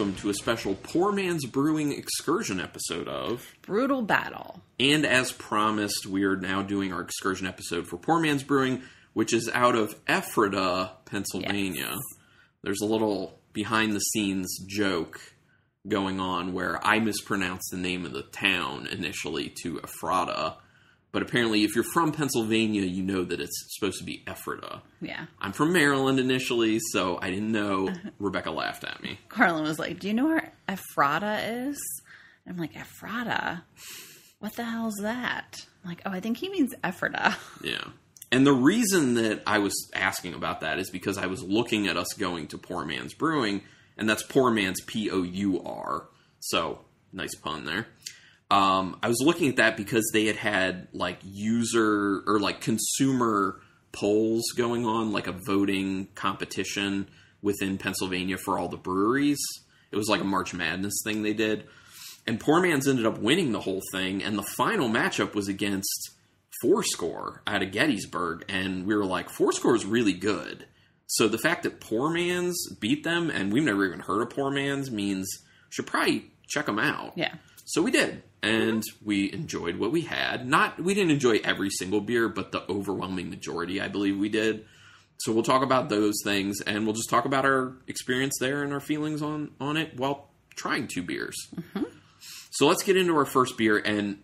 welcome to a special Poor Man's Brewing Excursion episode of Brutal Battle. And as promised, we are now doing our excursion episode for Poor Man's Brewing, which is out of Ephrata, Pennsylvania. Yes. There's a little behind-the-scenes joke going on where I mispronounced the name of the town initially to Ephrata. But apparently, if you're from Pennsylvania, you know that it's supposed to be Ephrata. Yeah. I'm from Maryland initially, so I didn't know. Rebecca laughed at me. Carlin was like, do you know where Ephrata is? And I'm like, Ephrata? What the hell's that? I'm like, oh, I think he means Ephrata. Yeah. And the reason that I was asking about that is because I was looking at us going to Poor Man's Brewing, and that's Poor Man's P-O-U-R. So, nice pun there. I was looking at that because they had like user or like consumer polls going on, like a voting competition within Pennsylvania for all the breweries. It was like a March Madness thing they did. And Poor Man's ended up winning the whole thing. And the final matchup was against Fourscore out of Gettysburg. And we were like, Fourscore is really good. So the fact that Poor Man's beat them, and we've never even heard of Poor Man's, means we should probably check them out. Yeah. So we did, and we enjoyed what we had. We didn't enjoy every single beer, but the overwhelming majority, I believe we did. So we'll talk about those things, and we'll just talk about our experience there and our feelings on it while trying two beers. Mm-hmm. So let's get into our first beer, and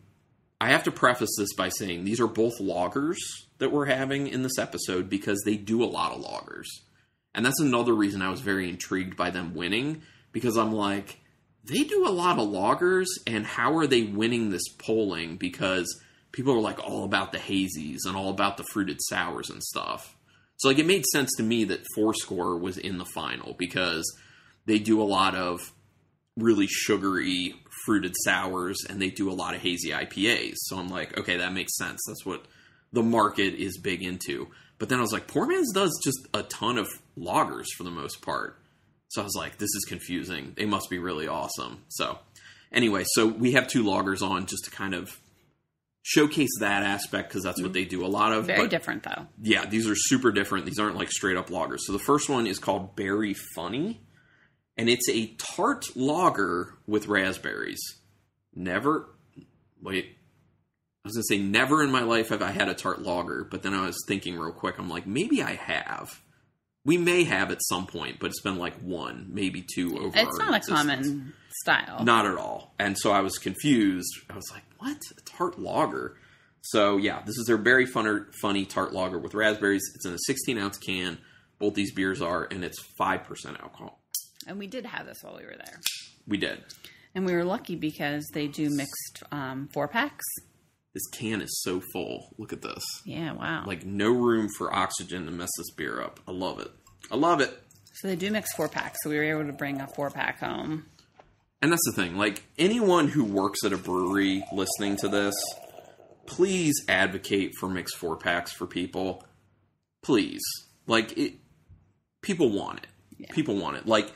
I have to preface this by saying these are both lagers that we're having in this episode because they do a lot of lagers. And that's another reason I was very intrigued by them winning, because I'm like, they do a lot of lagers, and how are they winning this polling? Because people are like all about the hazies and all about the fruited sours and stuff. So like it made sense to me that Fourscore was in the final because they do a lot of really sugary fruited sours and they do a lot of hazy IPAs. So I'm like, okay, that makes sense. That's what the market is big into. But then I was like, Poor Man's does just a ton of lagers for the most part. So I was like, this is confusing. They must be really awesome. So anyway, so we have two lagers on just to kind of showcase that aspect because that's what they do a lot of. Very different, though. Yeah, these are super different. These aren't like straight up lagers. So the first one is called Berry Funny, and it's a tart lager with raspberries. Never in my life have I had a tart lager, but then I was thinking real quick, I'm like, maybe I have. We may have at some point, but it's been like one, maybe two over It's not a common style. Not at all. And so I was confused. I was like, what? A tart lager? So yeah, this is their Berry Funny tart lager with raspberries. It's in a 16-ounce can. Both these beers are, and it's 5% alcohol. And we did have this while we were there. We did. And we were lucky because they do mixed 4-packs. This can is so full. Look at this. Yeah, wow. Like, no room for oxygen to mess this beer up. I love it. I love it. So they do mix 4-packs, so we were able to bring a 4-pack home. And that's the thing. Like, anyone who works at a brewery listening to this, please advocate for mixed 4-packs for people. Please. Like, people want it. Yeah. People want it. Like,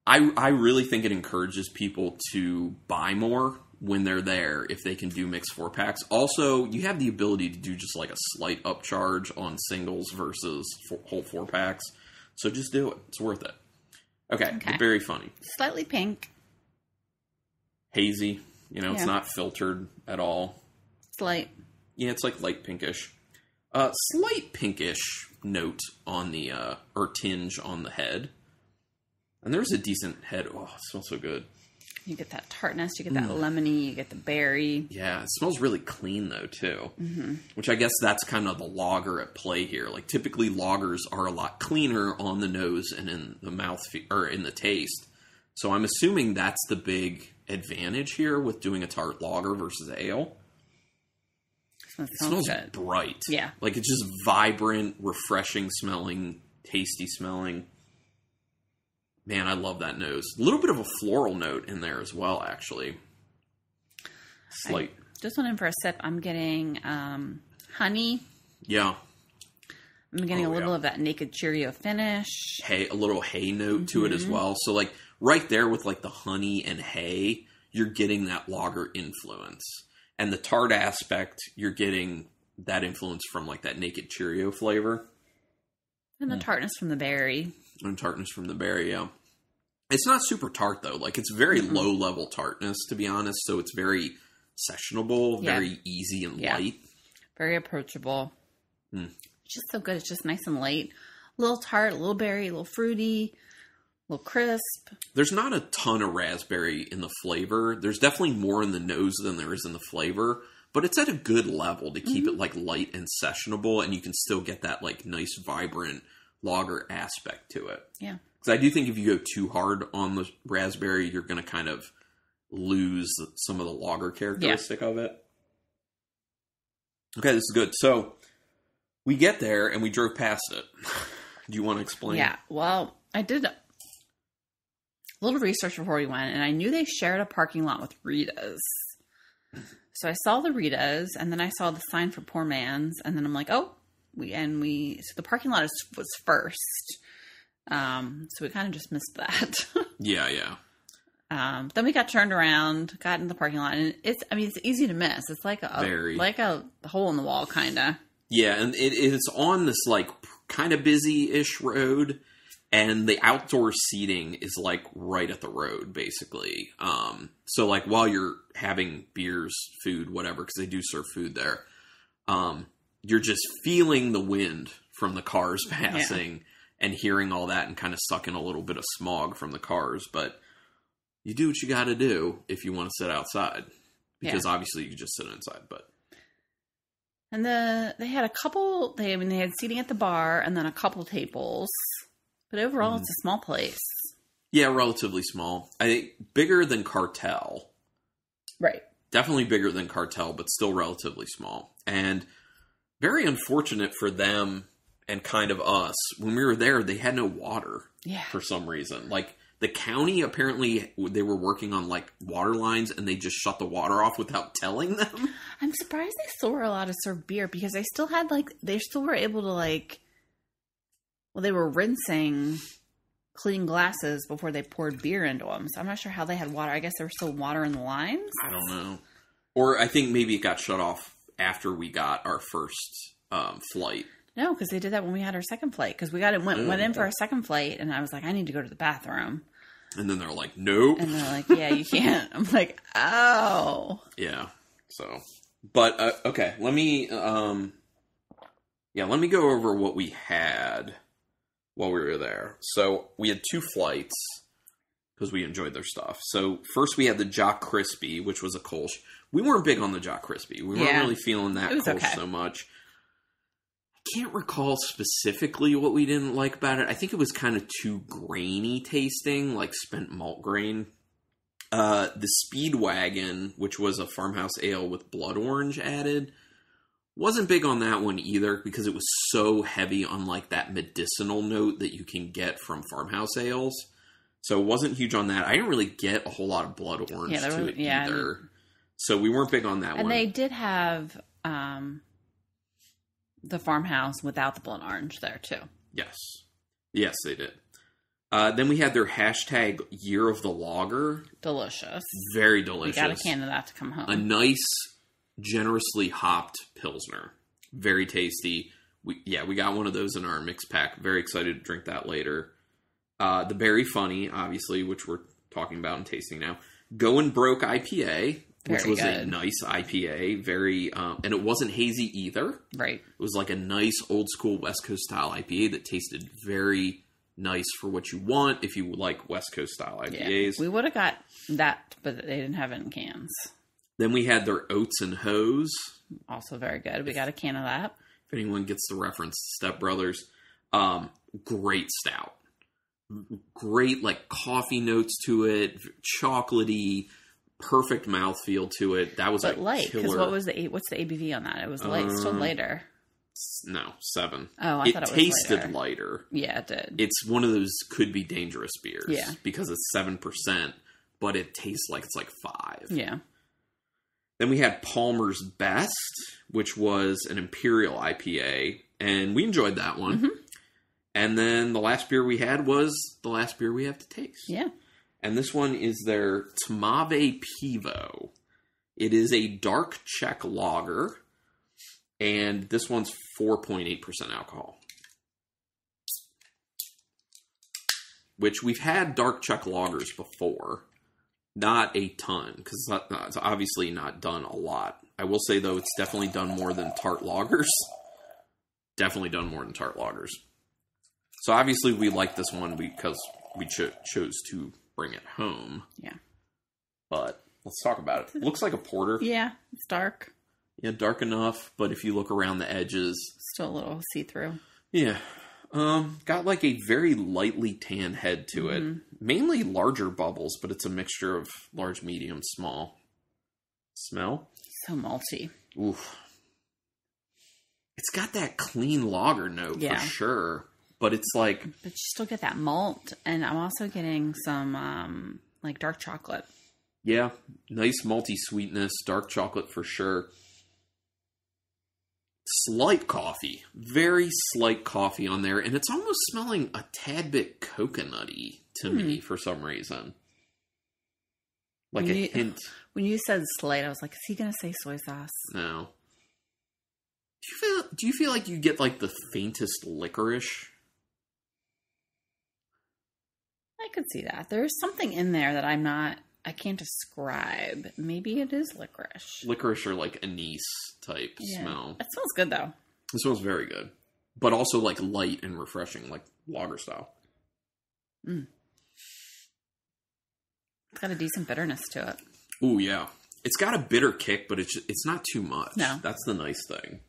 I really think it encourages people to buy more when they're there if they can do mixed 4-packs. Also, you have the ability to do just like a slight upcharge on singles versus whole 4-packs. So just do it. It's worth it. Okay. Very funny. Slightly pink. Hazy. It's not filtered at all. Slight. Yeah, it's like light pinkish. Slight pinkish note on the, or tinge on the head. And there's a decent head. Oh, it smells so good. You get that tartness, you get that lemony, you get the berry. Yeah, it smells really clean, though, too. Mm-hmm. Which I guess that's kind of the lager at play here. Like, typically, lagers are a lot cleaner on the nose and in the mouth, or in the taste. So I'm assuming that's the big advantage here with doing a tart lager versus ale. It smells good. Bright. Yeah. Like, it's just vibrant, refreshing smelling, tasty smelling. Man, I love that nose. A little bit of a floral note in there as well, actually. Slight. I just went in for a sip. I'm getting honey. Yeah. I'm getting a little of that Naked Cheerio finish. Hay, a little hay note to it as well. So, like, right there with, like, the honey and hay, you're getting that lager influence. And the tart aspect, you're getting that influence from, like, that Naked Cheerio flavor. And the tartness from the berry. And tartness from the berry, yeah. It's not super tart, though. Like, it's very low-level tartness, to be honest. So it's very sessionable, very easy and light. Very approachable. It's just so good. It's just nice and light. A little tart, a little berry, a little fruity, a little crisp. There's not a ton of raspberry in the flavor. There's definitely more in the nose than there is in the flavor. But it's at a good level to keep it, like, light and sessionable. And you can still get that, like, nice, vibrant lager aspect to it. Yeah. Because I do think if you go too hard on the raspberry, you're going to kind of lose some of the lager characteristic of it. Okay, this is good. So, we get there and we drove past it. Do you want to explain? Yeah, well, I did a little research before we went, and I knew they shared a parking lot with Rita's. So I saw the Rita's, and then I saw the sign for Poor Man's, and then I'm like, so the parking lot was first. So we kind of just missed that. Yeah. Then we got turned around, got in the parking lot, and it's easy to miss. It's like a hole in the wall, kind of. Yeah, and it's on this, like, kind of busy-ish road, and the outdoor seating is, like, right at the road, basically. So, like, while you're having beers, food, whatever, because they do serve food there, you're just feeling the wind from the cars passing and hearing all that and kind of sucking a little bit of smog from the cars. But you do what you got to do if you want to sit outside, because obviously you can just sit inside, but... And they had a couple, they had seating at the bar and then a couple tables. But overall, it's a small place. Yeah, relatively small. I think bigger than Cartel. Right. Definitely bigger than Cartel, but still relatively small. And very unfortunate for them and kind of us. When we were there, they had no water for some reason. Like, the county, apparently, they were working on, like, water lines, and they just shut the water off without telling them. I'm surprised they still were allowed to serve beer, because they still had, like, they still were able to, like, well, they were rinsing clean glasses before they poured beer into them. So I'm not sure how they had water. I guess there was still water in the lines? I don't know. Or I think maybe it got shut off after we got our first flight. No, because they did that when we had our second flight. Because we went in for our second flight, and I was like, I need to go to the bathroom. And then they're like, nope. And they're like, yeah, you can't. I'm like, oh. Yeah. So, but okay, let me go over what we had while we were there. So we had 2 flights because we enjoyed their stuff. So first we had the Jock Crispy, which was a Kolsch. We weren't big on the Jock Crispy. We weren't really feeling that Kolsch so much. Can't recall specifically what we didn't like about it. I think it was kind of too grainy tasting, like spent malt grain. The Speedwagon, which was a farmhouse ale with blood orange added, wasn't big on that one either, because it was so heavy on, like, that medicinal note that you can get from farmhouse ales. So it wasn't huge on that. I didn't really get a whole lot of blood orange to it either. So we weren't big on that one. And they did have the farmhouse without the blood orange there, too. Yes. Yes, they did. Then we had their hashtag Year of the Lager. Delicious. Very delicious. We got a can of that to come home. A nice, generously hopped Pilsner. Very tasty. We got one of those in our mix pack. Very excited to drink that later. The Berry Funny, obviously, which we're talking about and tasting now. Going Broke IPA, which was a nice IPA. Very, and it wasn't hazy either. Right. It was like a nice old school West Coast style IPA that tasted very nice for what you want if you like West Coast style IPAs. Yeah, we would have got that, but they didn't have it in cans. Then we had their Oats and Hose. Also very good. We got a can of that. If anyone gets the reference, Step Brothers. Great stout. Great, like, coffee notes to it. Chocolatey. Perfect mouthfeel to it. That was but a light, killer. Because what's the ABV on that? It was light, still lighter. No, 7. Oh, I thought it was tasted lighter. Yeah, it did. It's one of those could be dangerous beers. Yeah. Because it's 7%, but it tastes like it's like 5. Yeah. Then we had Palmer's Best, which was an Imperial IPA, and we enjoyed that one. Mm-hmm. And then the last beer we had was the last beer we have to taste. Yeah. And this one is their Tmave Pivo. It is a dark Czech lager, and this one's 4.8% alcohol. which we've had dark Czech lagers before. Not a ton, because it's obviously not done a lot. I will say, though, it's definitely done more than tart lagers. Definitely done more than tart lagers. So obviously we like this one because we chose to bring it home. Yeah. But let's talk about it. It looks like a porter. Yeah, it's dark. Yeah, dark enough, but if you look around the edges... Still a little see-through. Yeah. Got like a very lightly tan head to it. Mainly larger bubbles, but it's a mixture of large, medium, small. Smell? So malty. Oof. It's got that clean lager note for sure. But it's like... But you still get that malt. And I'm also getting some like dark chocolate. Yeah. Nice malty sweetness. Dark chocolate for sure. Slight coffee. Very slight coffee on there. And it's almost smelling a tad bit coconutty to me for some reason. Like a hint. When you said slight, I was like, is he going to say soy sauce? No. Do you feel like you get like the faintest licorice? I could see that. There's something in there that I can't describe. Maybe it is licorice. Licorice or like anise type smell. It smells good though. It smells very good. But also like light and refreshing, like lager style. It's got a decent bitterness to it. Ooh, yeah. It's got a bitter kick, but it's not too much. No. That's the nice thing.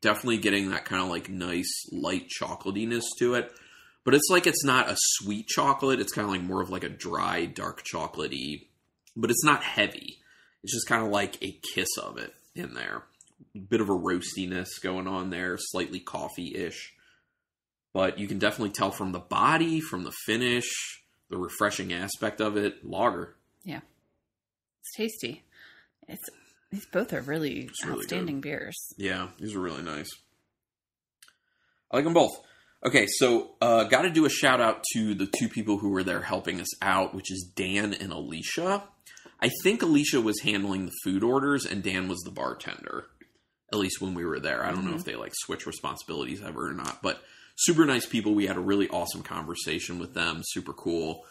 Definitely getting that kind of like nice light chocolatiness to it. But it's like it's not a sweet chocolate. It's kind of like more of like a dry, dark chocolatey. But it's not heavy. It's just kind of like a kiss of it in there. Bit of a roastiness going on there. Slightly coffee-ish. But you can definitely tell from the body, from the finish, the refreshing aspect of it. Lager. Yeah. It's tasty. These both are really outstanding beers. Yeah, these are really nice. I like them both. Okay, so got to do a shout out to the two people who were there helping us out, which is Dan and Alicia. I think Alicia was handling the food orders and Dan was the bartender, at least when we were there. I don't know if they like switch responsibilities ever or not, but super nice people. We had a really awesome conversation with them. Super cool.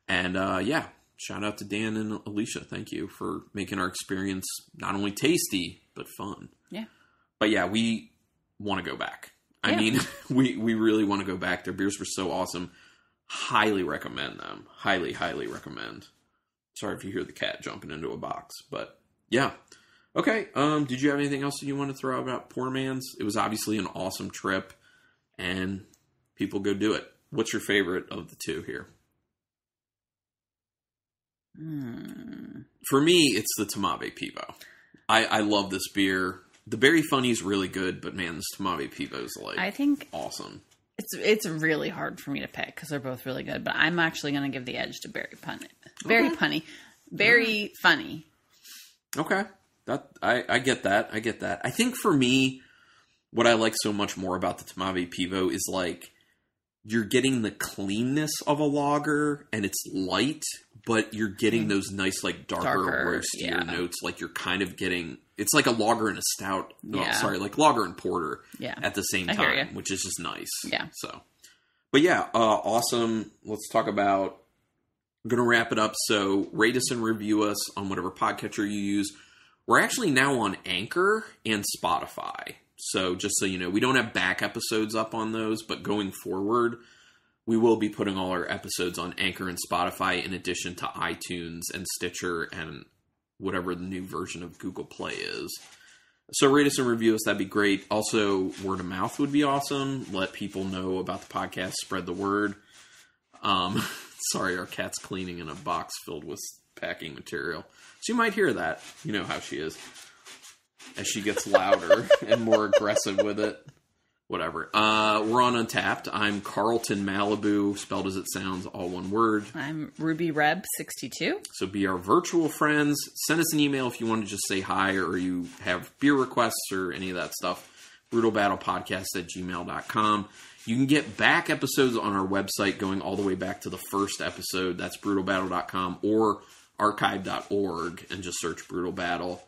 And yeah, shout out to Dan and Alicia. Thank you for making our experience not only tasty, but fun. Yeah. But yeah, we want to go back. I mean, we really want to go back. Their beers were so awesome. Highly recommend them. Highly, highly recommend. Sorry if you hear the cat jumping into a box, but yeah. Okay. Did you have anything else that you want to throw out about Poor Man's? It was obviously an awesome trip, and people go do it. What's your favorite of the two here? For me, it's the Tamabe Pivo. I love this beer. The Berry Funny is really good, but man, this Tamabe Pivo is like, I think, awesome. It's really hard for me to pick because they're both really good, but I'm actually going to give the edge to Berry Punny. Very punny. Very funny. Okay. I get that. I think for me, what I like so much more about the Tamabe Pivo is like, you're getting the cleanness of a lager and it's light, but you're getting those nice, like darker roastier notes. Like you're kind of getting, it's like a lager and a stout. Like lager and porter at the same time, which is just nice. Yeah. So, but yeah, awesome. Let's talk about, I'm going to wrap it up. So rate us and review us on whatever podcatcher you use. We're actually now on Anchor and Spotify. So just so you know, we don't have back episodes up on those, but going forward, we will be putting all our episodes on Anchor and Spotify in addition to iTunes and Stitcher and whatever the new version of Google Play is. So rate us and review us. That'd be great. Also, word of mouth would be awesome. Let people know about the podcast. Spread the word. Sorry, our cat's cleaning in a box filled with packing material. So you might hear that. You know how she is. As she gets louder and more aggressive with it. Whatever. We're on Untapped. I'm Carlton Malibu, spelled as it sounds, all one word. I'm Ruby Reb 62. So be our virtual friends. Send us an email if you want to just say hi or you have beer requests or any of that stuff. brutalbattlepodcast@gmail.com. You can get back episodes on our website going all the way back to the first episode. That's brutalbattle.com or archive.org and just search Brutal Battle.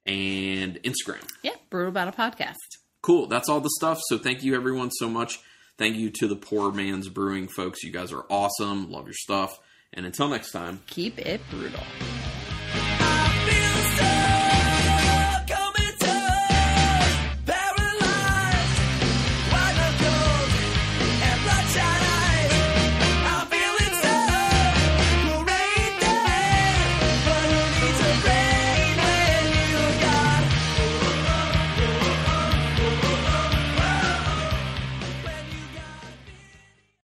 And Instagram. Yeah, Brutal Battle Podcast. Cool. That's all the stuff. So thank you everyone so much. Thank you to the Poor Man's Brewing folks. You guys are awesome. Love your stuff. And until next time, keep it brutal.